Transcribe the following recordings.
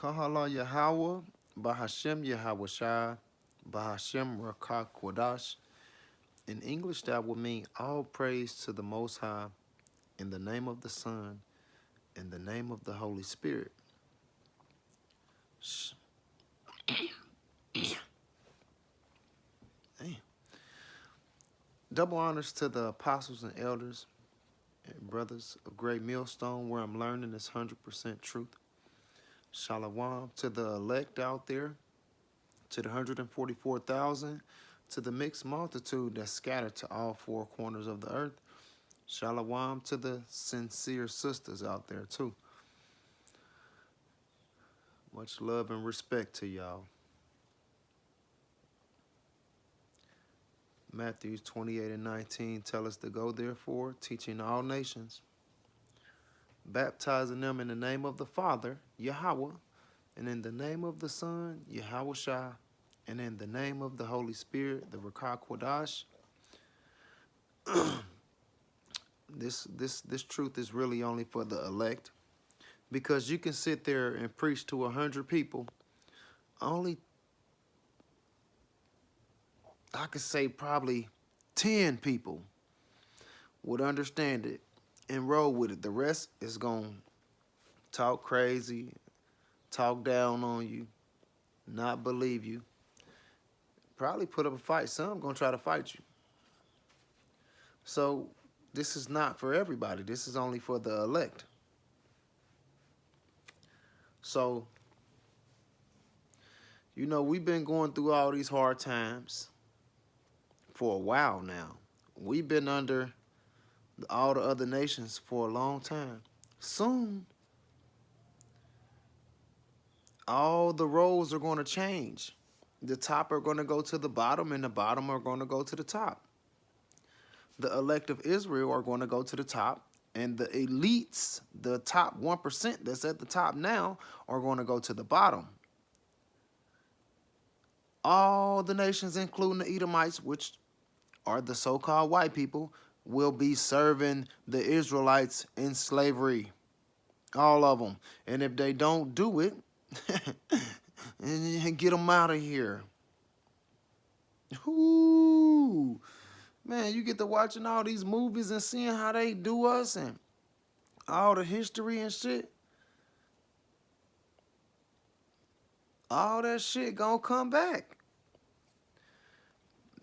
Kahala Yahweh, Bahashem Yahweh Shai, Bahashem Rakah Kwadash. In English, that would mean all praise to the Most High in the name of the Son, in the name of the Holy Spirit. Damn. Double honors to the apostles and elders and brothers of Great Millstone, where I'm learning this 100% truth. Shalom to the elect out there, to the 144,000, to the mixed multitude that's scattered to all four corners of the earth. Shalom to the sincere sisters out there too. Much love and respect to y'all. Matthew 28:19 tell us to go therefore, teaching all nations, baptizing them in the name of the Father, Yahweh, and in the name of the Son, Yahweh Shai, and in the name of the Holy Spirit, the Rakah Kwadash. This truth is really only for the elect, because you can sit there and preach to 100 people. Only, I could say probably 10 people would understand it and roll with it. The rest is going to talk crazy, talk down on you, not believe you, probably put up a fight. Some going to try to fight you. So this is not for everybody. This is only for the elect. So, you know, we've been going through all these hard times for a while now. We've been under all the other nations for a long time. Soon, all the roles are going to change. The top are going to go to the bottom, and the bottom are going to go to the top. The elect of Israel are going to go to the top, and the elites, the top 1% that's at the top now, are going to go to the bottom. All the nations, including the Edomites, which are the so-called white people, will be serving the Israelites in slavery. All of them. And if they don't do it, get them out of here. Ooh. Man, you get to watching all these movies and seeing how they do us and all the history and shit. All that shit gonna come back.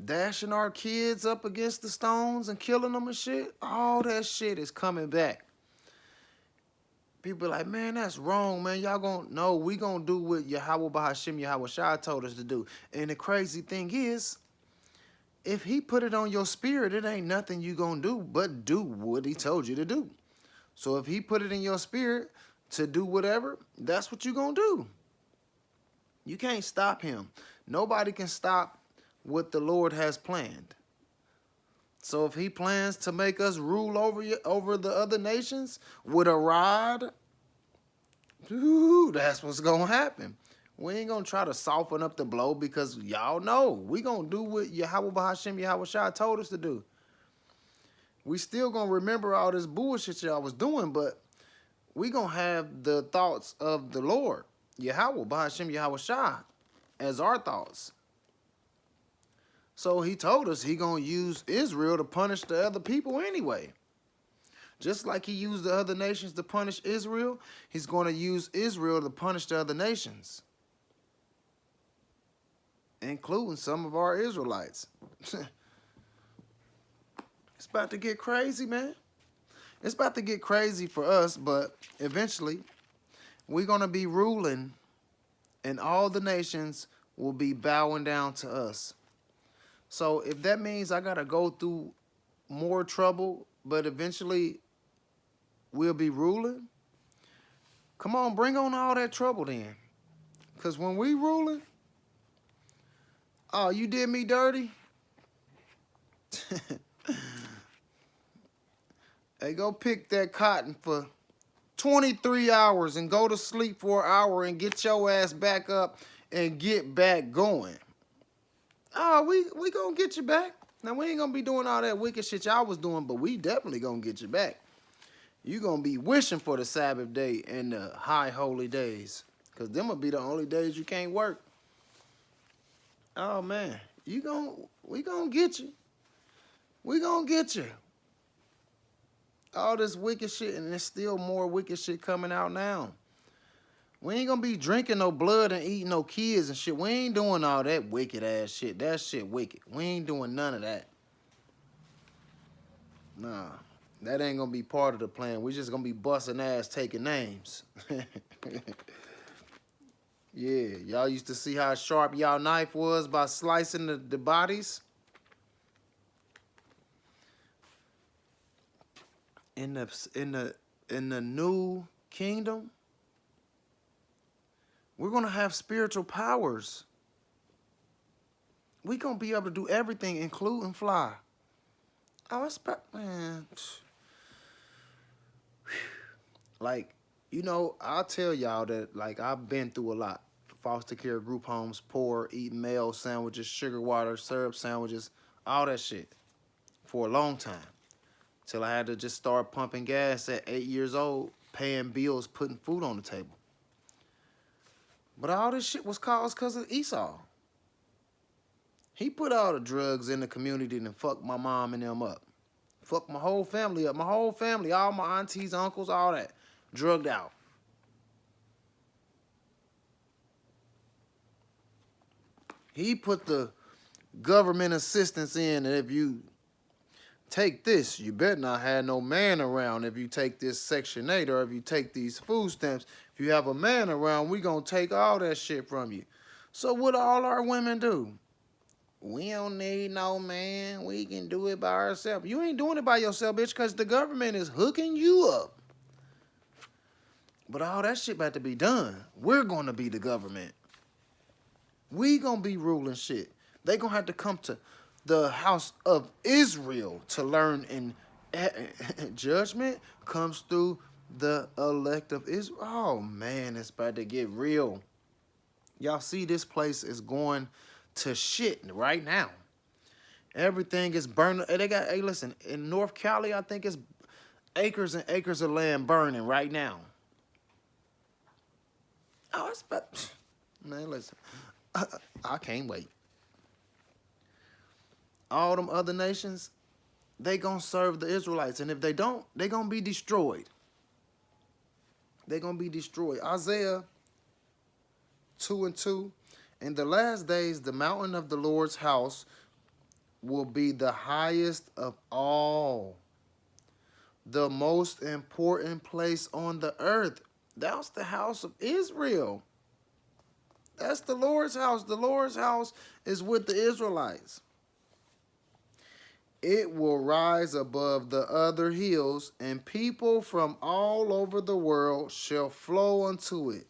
Dashing our kids up against the stones and killing them and shit. All that shit is coming back. People like, man, that's wrong, man. Y'all gonna, no, we gonna do what Yahweh Bahashem Yahweh Shai told us to do. And the crazy thing is, if he put it on your spirit, it ain't nothing you gonna do but do what he told you to do. So if he put it in your spirit to do whatever, that's what you gonna do. You can't stop him. Nobody can stop what the Lord has planned. So if he plans to make us rule over the other nations with a rod, that's what's gonna happen. We ain't gonna try to soften up the blow, because y'all know we gonna do what Yahweh Bahashem Yahweh Shai told us to do. We still gonna remember all this bullshit y'all was doing, but we gonna have the thoughts of the Lord, Yahweh Bahashem Yahweh Shai, as our thoughts. So he told us he gonna use Israel to punish the other people anyway. Just like he used the other nations to punish Israel, he's gonna use Israel to punish the other nations, including some of our Israelites. It's about to get crazy, man. It's about to get crazy for us, but eventually we're going to be ruling, and all the nations will be bowing down to us. So if that means I got to go through more trouble, but eventually we'll be ruling, come on, bring on all that trouble then. Because when we ruling, oh, you did me dirty? Hey, go pick that cotton for 23 hours and go to sleep for an hour and get your ass back up and get back going. Oh, we gonna get you back. Now, we ain't gonna be doing all that wicked shit y'all was doing, but we definitely gonna get you back. You gonna be wishing for the Sabbath day and the high holy days. Cause them will be the only days you can't work. Oh man, we gonna get you. We gonna get you. All this wicked shit, and there's still more wicked shit coming out now. We ain't gonna be drinking no blood and eating no kids and shit. We ain't doing all that wicked ass shit. That shit wicked. We ain't doing none of that. Nah, that ain't gonna be part of the plan. We just gonna be busting ass taking names. Yeah, y'all used to see how sharp y'all knife was by slicing the bodies. In the new kingdom, we're gonna have spiritual powers. We gonna be able to do everything, including fly. Oh, man. Like, I'll tell y'all that, like, I've been through a lot. Foster care, group homes, poor, eating mayo sandwiches, sugar water, syrup sandwiches, all that shit for a long time. Till I had to just start pumping gas at 8 years old, paying bills, putting food on the table. But all this shit was caused because of Esau. He put all the drugs in the community and fucked my mom and them up. Fucked my whole family up. My whole family, all my aunties, uncles, all that. Drugged out. He put the government assistance in, and if you take this, you better not have no man around. If you take this Section 8 or if you take these food stamps, if you have a man around, we gonna take all that shit from you. So what all our women do? We don't need no man. We can do it by ourselves. You ain't doing it by yourself, bitch, because the government is hooking you up. But all that shit about to be done. We're going to be the government. We going to be ruling shit. They going to have to come to the house of Israel to learn, and judgment comes through the elect of Israel. Oh, man, it's about to get real. Y'all see this place is going to shit right now. Everything is burning. They got, hey, listen, in North Cali, I think it's acres and acres of land burning right now. Oh, it's about, man, listen, I can't wait. All them other nations, they gonna serve the Israelites, and if they don't, they gonna be destroyed. They gonna be destroyed. Isaiah 2:2, in the last days, the mountain of the Lord's house will be the highest of all, the most important place on the earth. That's the house of Israel. That's the Lord's house. The Lord's house is with the Israelites. It will rise above the other hills, and people from all over the world shall flow unto it.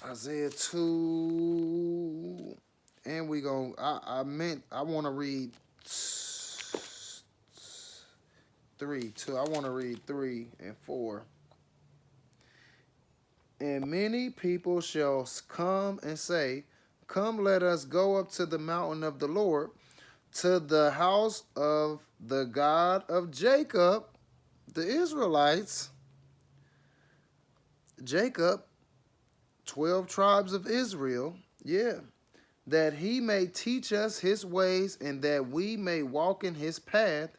Isaiah 2. And we go, I want to read 3, 2. I want to read 3 and 4. And many people shall come and say, come, let us go up to the mountain of the Lord, to the house of the God of Jacob, the Israelites. Jacob, 12 tribes of Israel, yeah, that he may teach us his ways, and that we may walk in his path.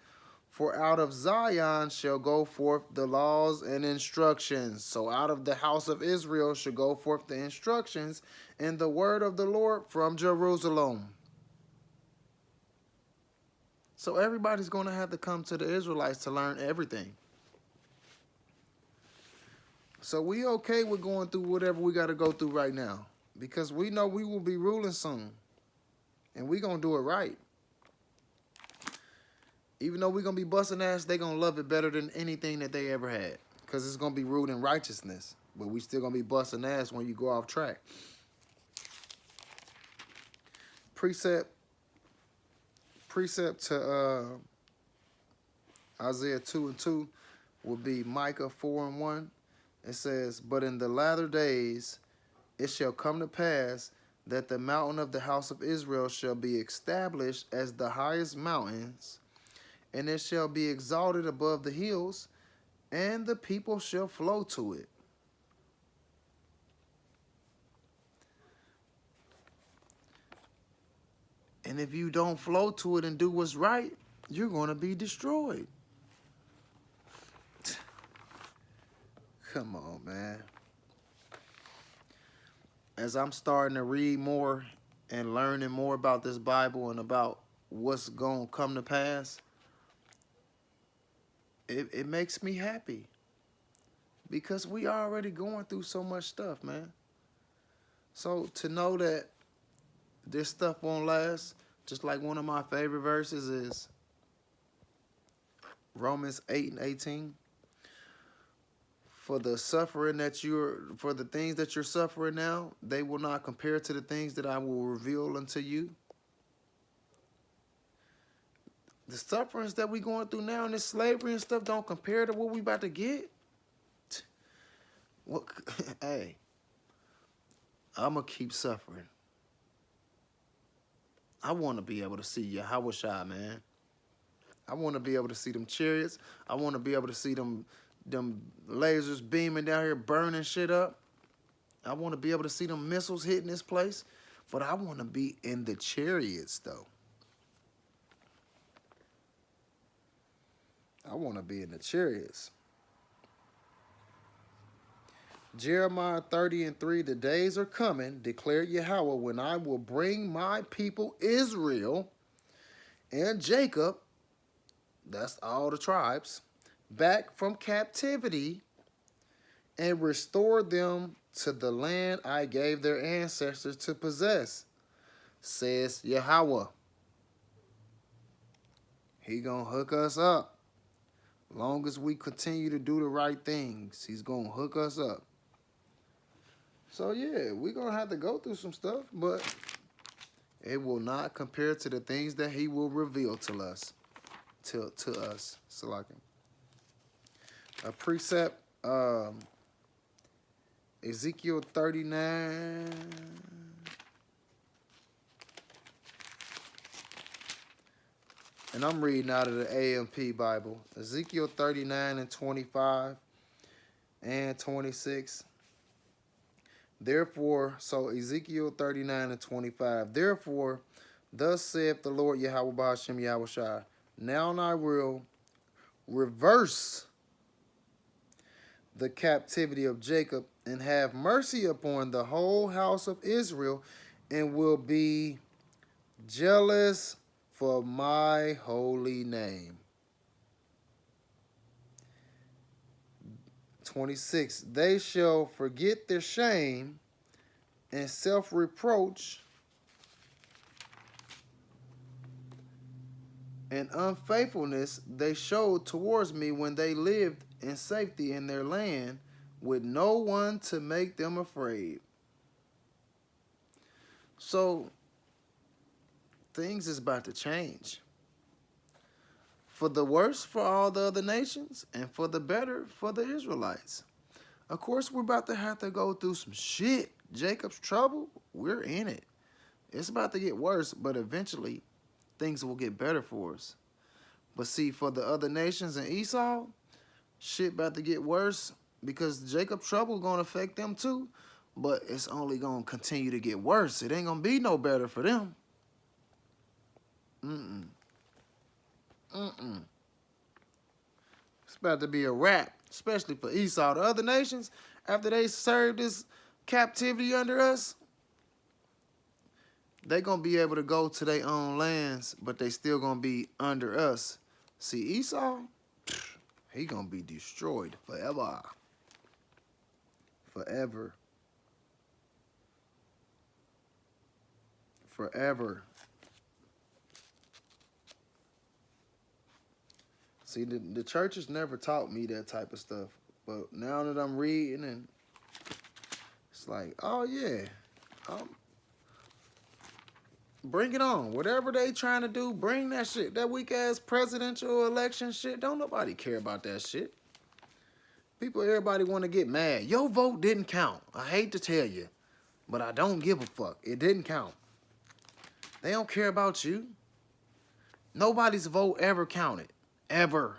For out of Zion shall go forth the laws and instructions. So out of the house of Israel shall go forth the instructions and the word of the Lord from Jerusalem. So everybody's going to have to come to the Israelites to learn everything. So we okay with going through whatever we got to go through right now, because we know we will be ruling soon, and we going to do it right. Even though we're going to be busting ass, they're going to love it better than anything that they ever had, because it's going to be rooted in righteousness. But we still going to be busting ass when you go off track. Precept to Isaiah 2:2 will be Micah 4:1. It says, but in the latter days it shall come to pass that the mountain of the house of Israel shall be established as the highest mountains, and it shall be exalted above the hills, and the people shall flow to it. And if you don't flow to it and do what's right, you're going to be destroyed. Come on, man. As I'm starting to read more and learning more about this Bible and about what's going to come to pass, it makes me happy. Because we already going through so much stuff, man. So to know that this stuff won't last, just like one of my favorite verses is Romans 8:18. For the things that you're suffering now, they will not compare to the things that I will reveal unto you. The sufferings that we going through now and this slavery and stuff don't compare to what we about to get. What? Hey, I'm going to keep suffering. I want to be able to see Yahweh, man. I want to be able to see them chariots. I want to be able to see them lasers beaming down here, burning shit up. I want to be able to see them missiles hitting this place. But I want to be in the chariots, though. I want to be in the chariots. Jeremiah 30:3, the days are coming, declared Yahweh, when I will bring my people Israel and Jacob, that's all the tribes, back from captivity and restore them to the land I gave their ancestors to possess, says Yahweh. He gonna hook us up. Long as we continue to do the right things, he's gonna hook us up. So yeah, we're gonna have to go through some stuff, but it will not compare to the things that he will reveal to us. To us. So like a precept, Ezekiel 39. And I'm reading out of the AMP Bible. Ezekiel 39:25 and 26. Therefore, so Ezekiel 39:25. Therefore, thus saith the Lord Yahweh Ba'ashem Yahushua, now I will reverse the captivity of Jacob and have mercy upon the whole house of Israel, and will be jealous for my holy name. 26. They shall forget their shame and self-reproach and unfaithfulness they showed towards me when they lived in safety in their land with no one to make them afraid. So things is about to change. For the worse for all the other nations, and for the better for the Israelites. Of course, we're about to have to go through some shit. Jacob's trouble, we're in it. It's about to get worse, but eventually things will get better for us. But see, for the other nations and Esau, shit about to get worse because Jacob's trouble going to affect them too. But it's only going to continue to get worse. It ain't going to be no better for them. It's about to be a wrap, especially for Esau. The other nations, after they served this captivity under us, they going to be able to go to their own lands, but they still going to be under us. See, Esau, he going to be destroyed forever. Forever. Forever. See, the churches never taught me that type of stuff. But now that I'm reading, and it's like, oh, yeah. Bring it on. Whatever they trying to do, bring that shit. That weak-ass presidential election shit, don't nobody care about that shit. Everybody want to get mad. Your vote didn't count. I hate to tell you, but I don't give a fuck. It didn't count. They don't care about you. Nobody's vote ever counted. Ever.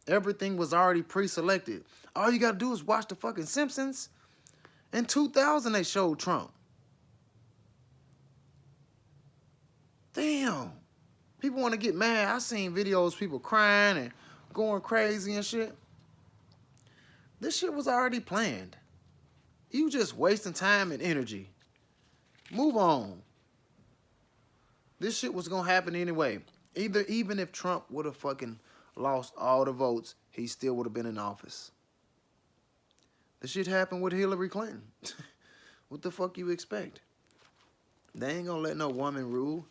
Everything was already pre-selected. All you got to do is watch the fucking Simpsons. In 2000, they showed Trump. Damn. People want to get mad. I seen videos, people crying and going crazy and shit. This shit was already planned. You just wasting time and energy. Move on. This shit was gonna happen anyway. Even if Trump would have fucking lost all the votes, he still would have been in office. The shit happened with Hillary Clinton. What the fuck you expect? They ain't gonna let no woman rule.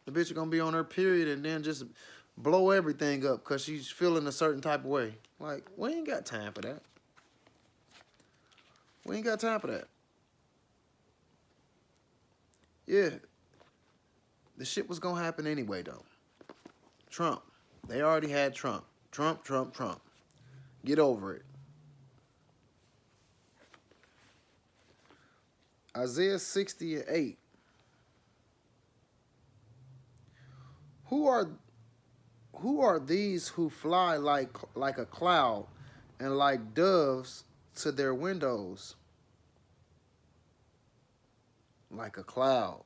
The bitch is gonna be on her period and then just blow everything up because she's feeling a certain type of way. Like, we ain't got time for that. We ain't got time for that. Yeah. The shit was gonna happen anyway, though. Trump. They already had Trump. Trump. Get over it. Isaiah 60:8. Who are these who fly like a cloud and like doves to their windows? Like a cloud.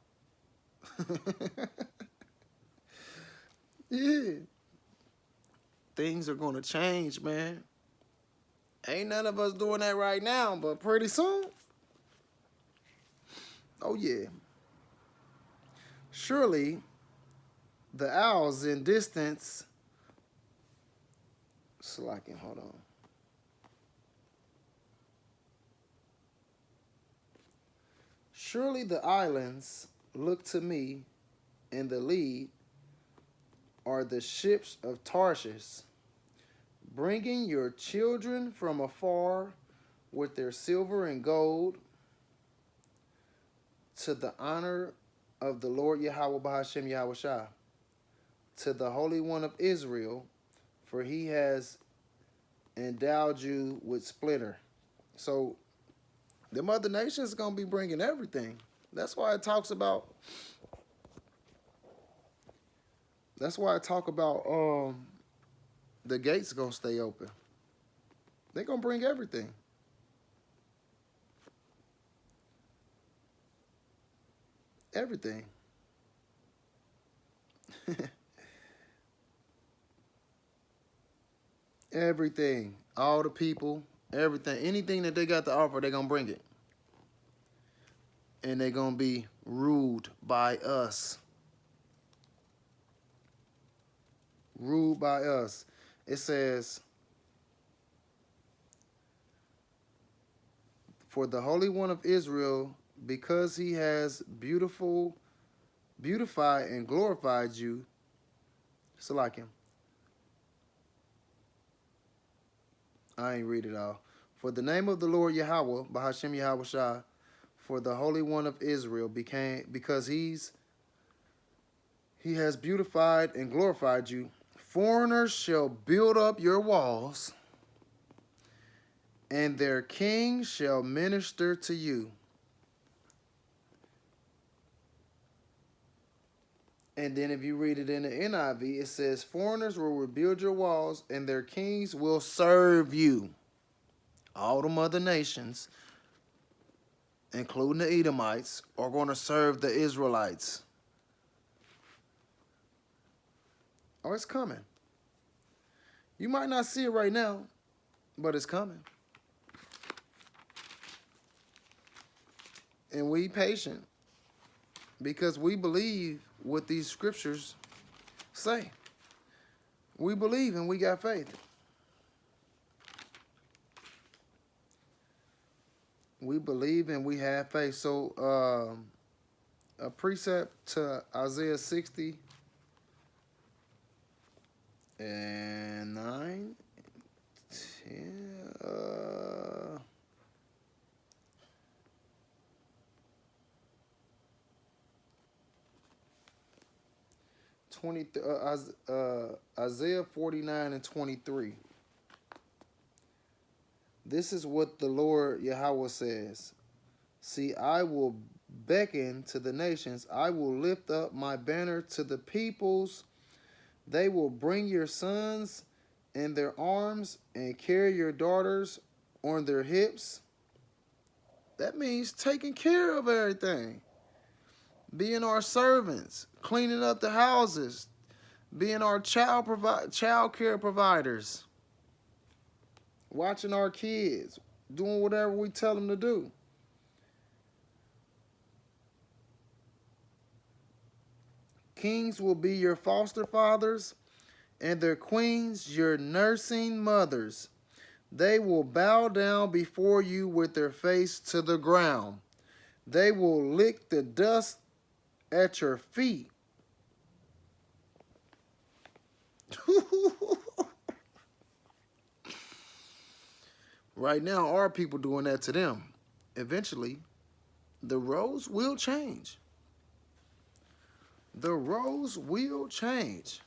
Yeah. Things are gonna change, man. Ain't none of us doing that right now, but pretty soon. Oh yeah. Surely the owls in distance. Slacking, hold on. Surely the islands look to me, and the lead are the ships of Tarshish, bringing your children from afar with their silver and gold to the honor of the Lord Yahweh Bahashem Yahweh Shah, to the Holy One of Israel, for he has endowed you with splendor. So the mother nation's gonna be bringing everything. That's why it talks about. That's why I talk about the gates gonna stay open. They're gonna bring everything. Everything. Everything. All the people, everything. Anything that they got to offer, they're gonna bring it. And they're gonna be ruled by us. Ruled by us. It says, for the Holy One of Israel, because he has beautified and glorified you. So like him. I ain't read it all. For the name of the Lord Yahweh, Bahashem Yahweh Shah, for the Holy One of Israel because he has beautified and glorified you. Foreigners shall build up your walls, and their king shall minister to you. And then if you read it in the NIV, it says, foreigners will rebuild your walls, and their kings will serve you. All the other nations, including the Edomites, are going to serve the Israelites. Oh, it's coming. You might not see it right now, but it's coming. And we patient because we believe what these scriptures say. We believe and we got faith. We believe and we have faith. So a precept to Isaiah 60 and 9, 10, 20, Isaiah 49 and 23. This is what the Lord Yahweh says. See, I will beckon to the nations. I will lift up my banner to the peoples. They will bring your sons in their arms and carry your daughters on their hips. That means taking care of everything. Being our servants. cleaning up the houses, being our child care providers, watching our kids, doing whatever we tell them to do. Kings will be your foster fathers, and their queens your nursing mothers. They will bow down before you with their face to the ground. They will lick the dust at your feet. Right now, our people doing that to them. Eventually, the roles will change. The roles will change.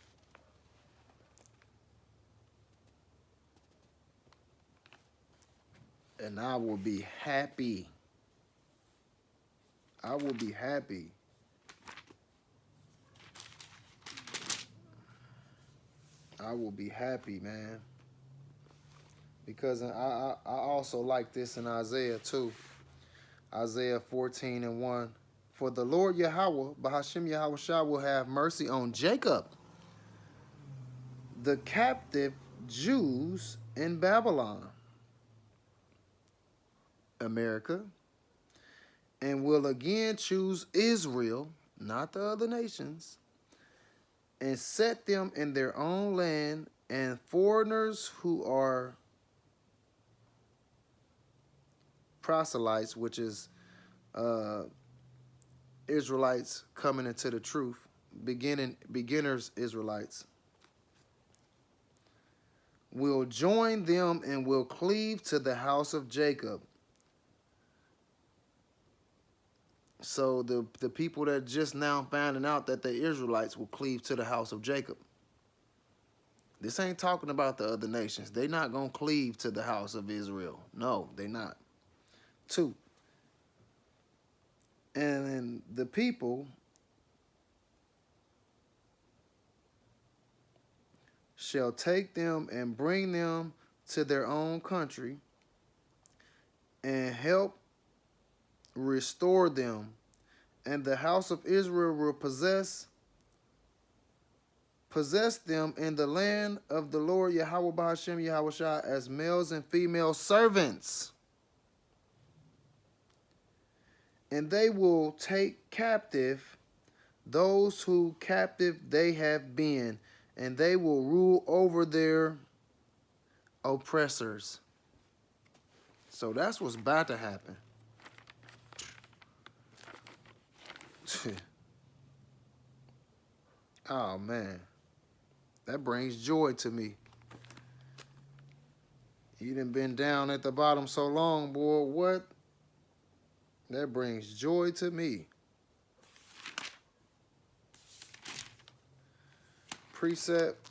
And I will be happy. I will be happy. I will be happy, man. Because I also like this in Isaiah too. Isaiah 14:1. For the Lord Yahweh, Bahashim Yahweh Shah, will have mercy on Jacob, the captive Jews in Babylon, America, and will again choose Israel, not the other nations, and set them in their own land, and foreigners who are proselytes, which is Israelites coming into the truth, beginners Israelites, will join them and will cleave to the house of Jacob. So the people that just now finding out that the Israelites will cleave to the house of Jacob. This ain't talking about the other nations. They not going to cleave to the house of Israel. No, they not. 2. And the people shall take them and bring them to their own country and help restore them. And the house of Israel will possess them in the land of the Lord Yahweh Bahashem Yahweh Shah as males and female servants. And they will take captive those who captive they have been, and they will rule over their oppressors. So that's what's about to happen. Oh, man. That brings joy to me. You done been down at the bottom so long, boy. What? That brings joy to me. Precept.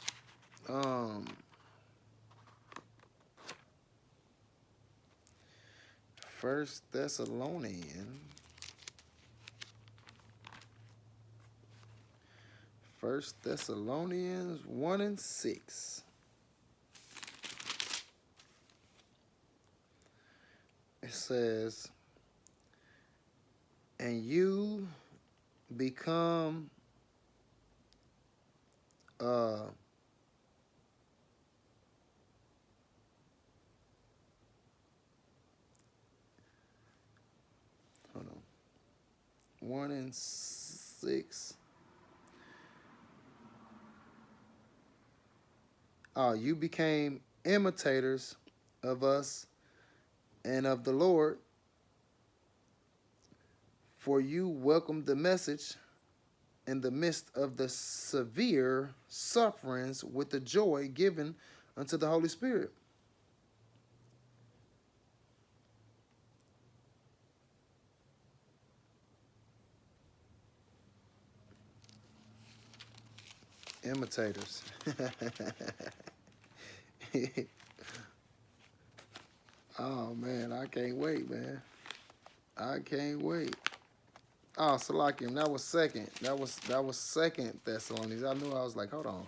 First Thessalonians. 1 Thessalonians 1:6. It says, and you become hold on, 1:6. You became imitators of us and of the Lord, for you welcomed the message in the midst of the severe sufferings with the joy given unto the Holy Spirit. Imitators. Oh, man, I can't wait, man. I can't wait. Oh, Salakim, that was second. That was 2 Thessalonians. I knew I was like, hold on.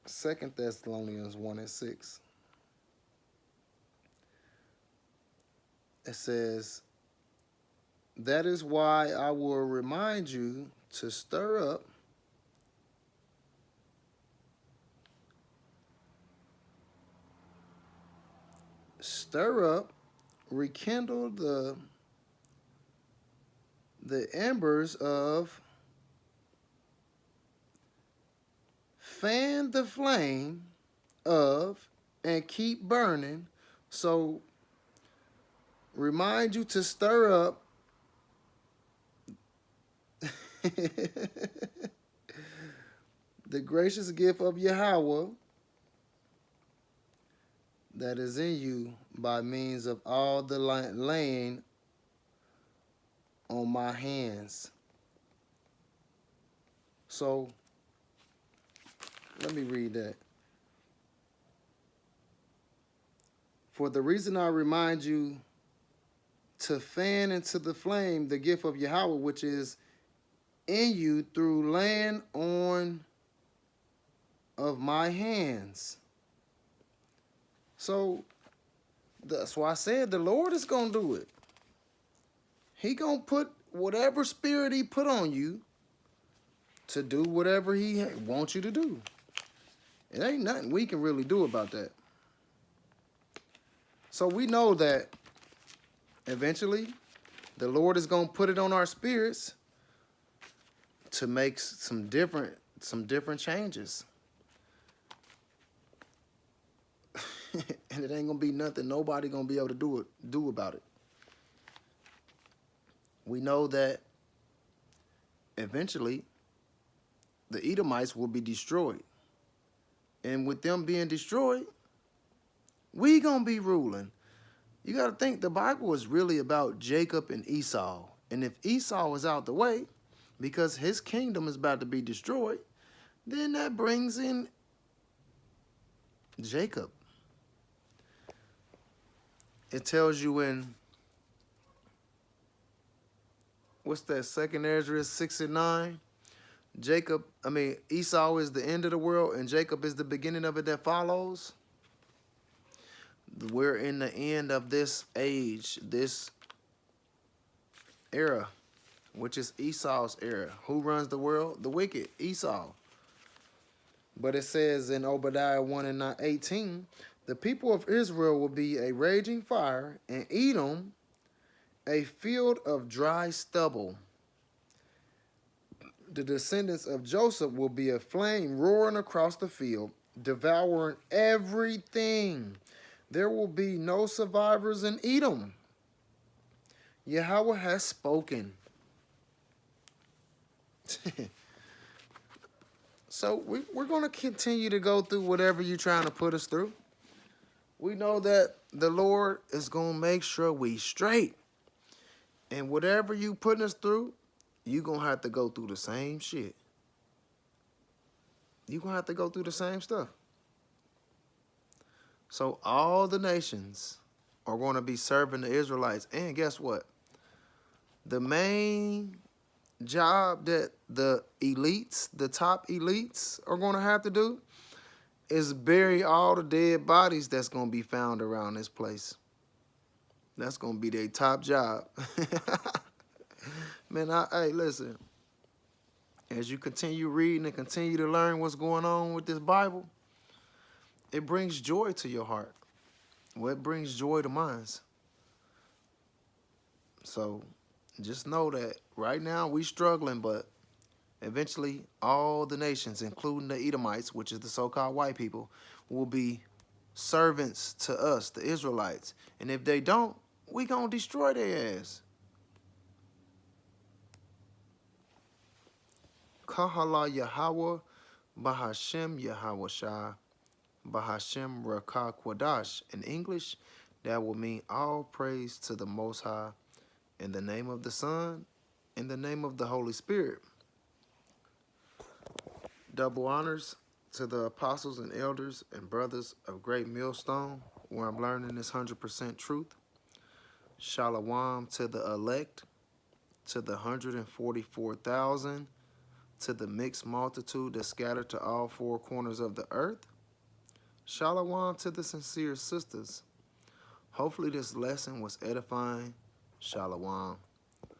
2 Thessalonians 1:6. It says, That is why I will remind you to stir up, rekindle the embers of, fan the flame of, and keep burning. So remind you to stir up the gracious gift of Yahweh that is in you by means of all the laying on my hands. So let me read that. For the reason I remind you to fan into the flame the gift of Yahweh, which is in you through laying on of my hands. So that's why I said the Lord is going to do it. He going to put whatever spirit he put on you to do whatever he wants you to do. It ain't nothing we can really do about that. So we know that eventually the Lord is going to put it on our spirits to make some different changes. And it ain't going to be nothing nobody going to be able to do about it. We know that eventually the Edomites will be destroyed. And with them being destroyed, we going to be ruling. You got to think the Bible is really about Jacob and Esau. And if Esau is out the way, because his kingdom is about to be destroyed, then that brings in Jacob. It tells you in, what's that, 2nd Ezra 6:9? Esau is the end of the world and Jacob is the beginning of it that follows. We're in the end of this age, this era, which is Esau's era. Who runs the world? The wicked, Esau. But it says in Obadiah 1:18, the people of Israel will be a raging fire, and Edom a field of dry stubble. The descendants of Joseph will be a flame roaring across the field, devouring everything. There will be no survivors in Edom. Yahweh has spoken. So we're going to continue to go through whatever you're trying to put us through. We know that the Lord is going to make sure we straight. And whatever you putting us through, you're going to have to go through the same shit. You're going to have to go through the same stuff. So all the nations are going to be serving the Israelites. And guess what? The main job that the elites, the top elites, are going to have to do is bury all the dead bodies that's going to be found around this place. That's going to be their top job. Man, hey, listen. As you continue reading and continue to learn what's going on with this Bible, it brings joy to your heart. Well, it brings joy to mine. So just know that right now we struggling, but eventually all the nations, including the Edomites, which is the so-called white people, will be servants to us, the Israelites. And if they don't, we gonna destroy their ass. Kahala Yahweh, Bahashem Yahweh Shah, Bahashem Rakah Kwadash. In English, that will mean all praise to the Most High, in the name of the Son, in the name of the Holy Spirit. Double honors to the apostles and elders and brothers of Great Millstone, where I'm learning this 100% truth. Shalom to the elect, to the 144,000, to the mixed multitude that scattered to all four corners of the earth. Shalom to the sincere sisters. Hopefully this lesson was edifying. Shalom.